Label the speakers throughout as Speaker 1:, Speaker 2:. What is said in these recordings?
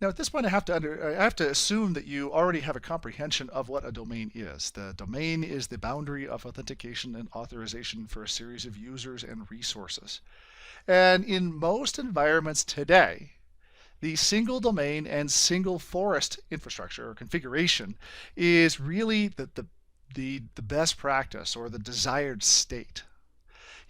Speaker 1: Now, at this point, I have to assume that you already have a comprehension of what a domain is. The domain is the boundary of authentication and authorization for a series of users and resources. And in most environments today, the single domain and single forest infrastructure or configuration is really the best practice or the desired state.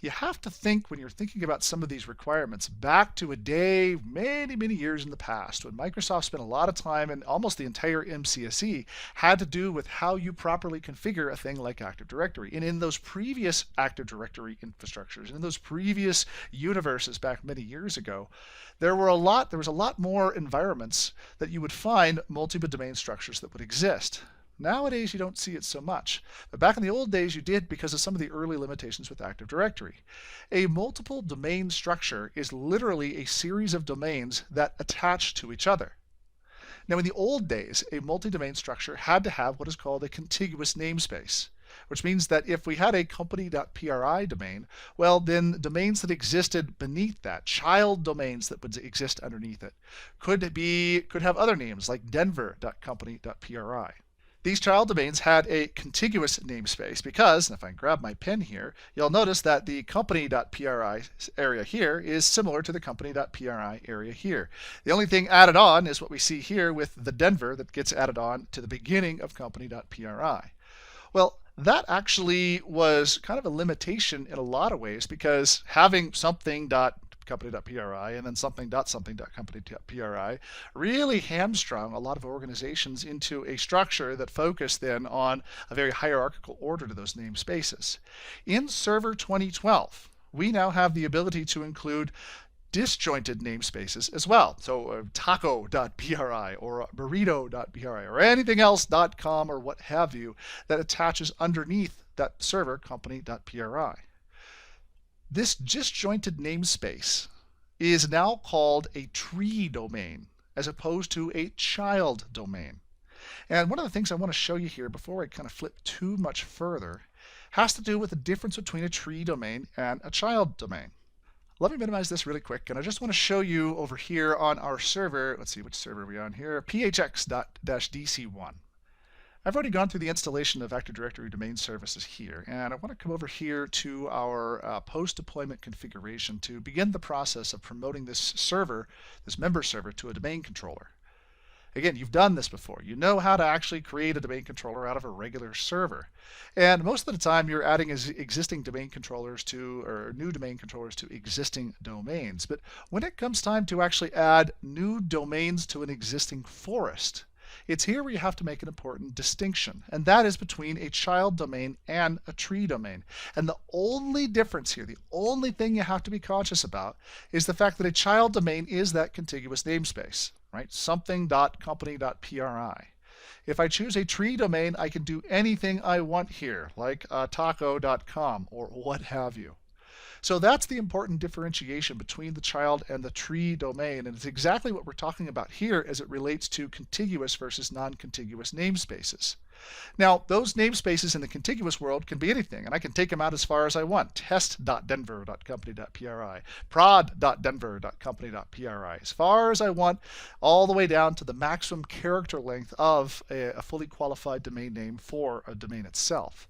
Speaker 1: You have to think, when you're thinking about some of these requirements, back to a day many years in the past when Microsoft spent a lot of time, and almost the entire MCSE had to do with how you properly configure a thing like Active Directory. And in those previous Active Directory infrastructures, in those previous universes back many years ago, there was a lot more environments that you would find multi-domain structures that would exist. Nowadays, you don't see it so much. But back in the old days, you did because of some of the early limitations with Active Directory. A multiple domain structure is literally a series of domains that attach to each other. Now, in the old days, a multi-domain structure had to have what is called a contiguous namespace, which means that if we had a company.pri domain, well, then domains that existed beneath that, child domains that would exist underneath it, could have other names like denver.company.pri. These child domains had a contiguous namespace because, and if I can grab my pen here, you'll notice that the company.pri area here is similar to the company.pri area here. The only thing added on is what we see here with the Denver that gets added on to the beginning of company.pri. Well, that actually was kind of a limitation in a lot of ways because having something.company.pri and then something.company.pri really hamstrung a lot of organizations into a structure that focused then on a very hierarchical order to those namespaces. In Server 2012, we now have the ability to include disjointed namespaces as well. So taco.pri or burrito.pri or anything else .com or what have you that attaches underneath that server company.pri. This disjointed namespace is now called a tree domain as opposed to a child domain. And one of the things I want to show you here before I kind of flip too much further has to do with the difference between a tree domain and a child domain. Let me minimize this really quick, and I just want to show you over here on our server, let's see which server we're on here, phx.-dc1. I've already gone through the installation of Active Directory domain services here, and I want to come over here to our post-deployment configuration to begin the process of promoting this server, this member server, to a domain controller. Again, you've done this before. You know how to actually create a domain controller out of a regular server. And most of the time you're adding existing domain controllers to, or new domain controllers to existing domains. But when it comes time to actually add new domains to an existing forest, it's here where you have to make an important distinction, and that is between a child domain and a tree domain. And the only difference here, the only thing you have to be conscious about, is the fact that a child domain is that contiguous namespace, right? Something.company.pri. If I choose a tree domain, I can do anything I want here, like taco.com or what have you. So that's the important differentiation between the child and the tree domain, and it's exactly what we're talking about here as it relates to contiguous versus non-contiguous namespaces. Now, those namespaces in the contiguous world can be anything, and I can take them out as far as I want. Test.denver.company.pri, prod.denver.company.pri, as far as I want, all the way down to the maximum character length of a fully qualified domain name for a domain itself.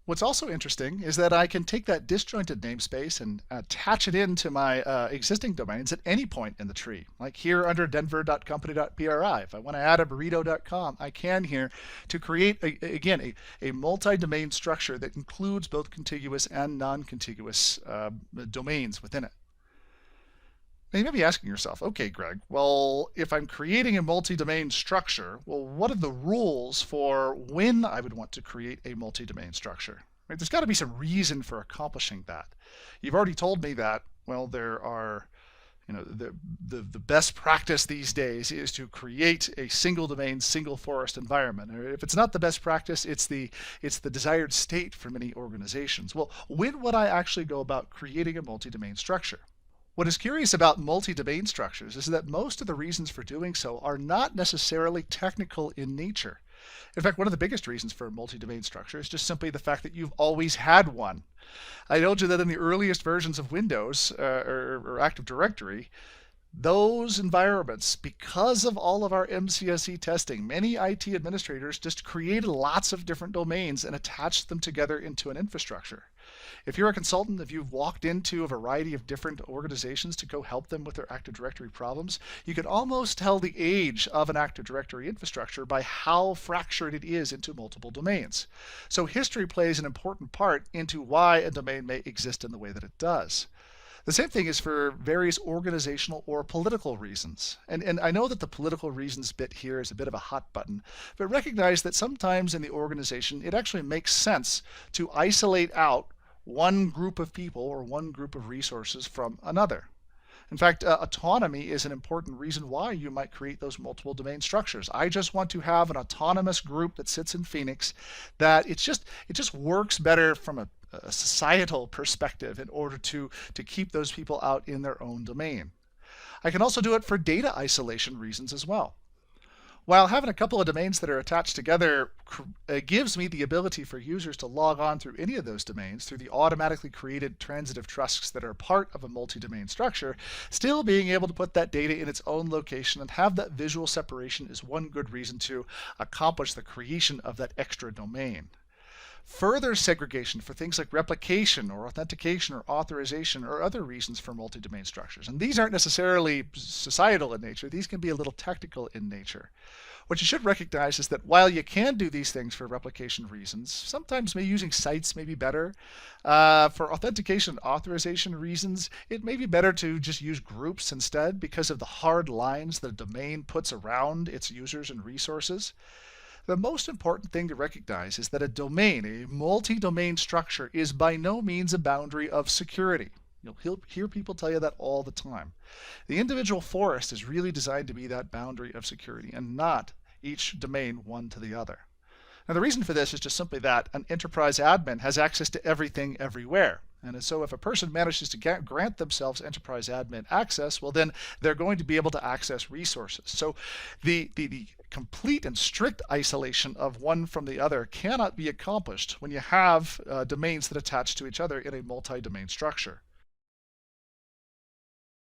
Speaker 1: What's also interesting is that I can take that disjointed namespace and attach it into my existing domains at any point in the tree. Like here under denver.company.pri. If I want to add a burrito.com, I can here to create, again, a multi-domain structure that includes both contiguous and non-contiguous domains within it. Now you may be asking yourself, okay, Greg, well, if I'm creating a multi-domain structure, well, what are the rules for when I would want to create a multi-domain structure? Right? There's got to be some reason for accomplishing that. You've already told me that, well, there are, the best practice these days is to create a single domain, single forest environment. Or if it's not the best practice, it's the desired state for many organizations. Well, when would I actually go about creating a multi-domain structure? What is curious about multi-domain structures is that most of the reasons for doing so are not necessarily technical in nature. In fact, one of the biggest reasons for a multi-domain structure is just simply the fact that you've always had one. I told you that in the earliest versions of Windows or Active Directory, Those environments, because of all of our MCSE testing, many IT administrators just created lots of different domains and attached them together into an infrastructure. If you're a consultant, if you've walked into a variety of different organizations to go help them with their Active Directory problems, you can almost tell the age of an Active Directory infrastructure by how fractured it is into multiple domains. So history plays an important part into why a domain may exist in the way that it does. The same thing is for various organizational or political reasons. And I know that the political reasons bit here is a bit of a hot button, but recognize that sometimes in the organization it actually makes sense to isolate out one group of people or one group of resources from another. In fact, autonomy is an important reason why you might create those multiple domain structures. I just want to have an autonomous group that sits in Phoenix that it just works better from a societal perspective in order to keep those people out in their own domain. I can also do it for data isolation reasons as well. While having a couple of domains that are attached together gives me the ability for users to log on through any of those domains through the automatically created transitive trusks that are part of a multi-domain structure, still being able to put that data in its own location and have that visual separation is one good reason to accomplish the creation of that extra domain. Further segregation for things like replication or authentication or authorization or other reasons for multi-domain structures. And these aren't necessarily societal in nature. These can be a little technical in nature. What you should recognize is that while you can do these things for replication reasons, sometimes using sites may be better. For authentication and authorization reasons, it may be better to just use groups instead because of the hard lines that a domain puts around its users and resources. The most important thing to recognize is that a domain, a multi-domain structure, is by no means a boundary of security. You'll hear people tell you that all the time. The individual forest is really designed to be that boundary of security and not each domain one to the other. Now the reason for this is just simply that an enterprise admin has access to everything everywhere. And so if a person manages to grant themselves enterprise admin access, well then they're going to be able to access resources. So the complete and strict isolation of one from the other cannot be accomplished when you have domains that attach to each other in a multi-domain structure.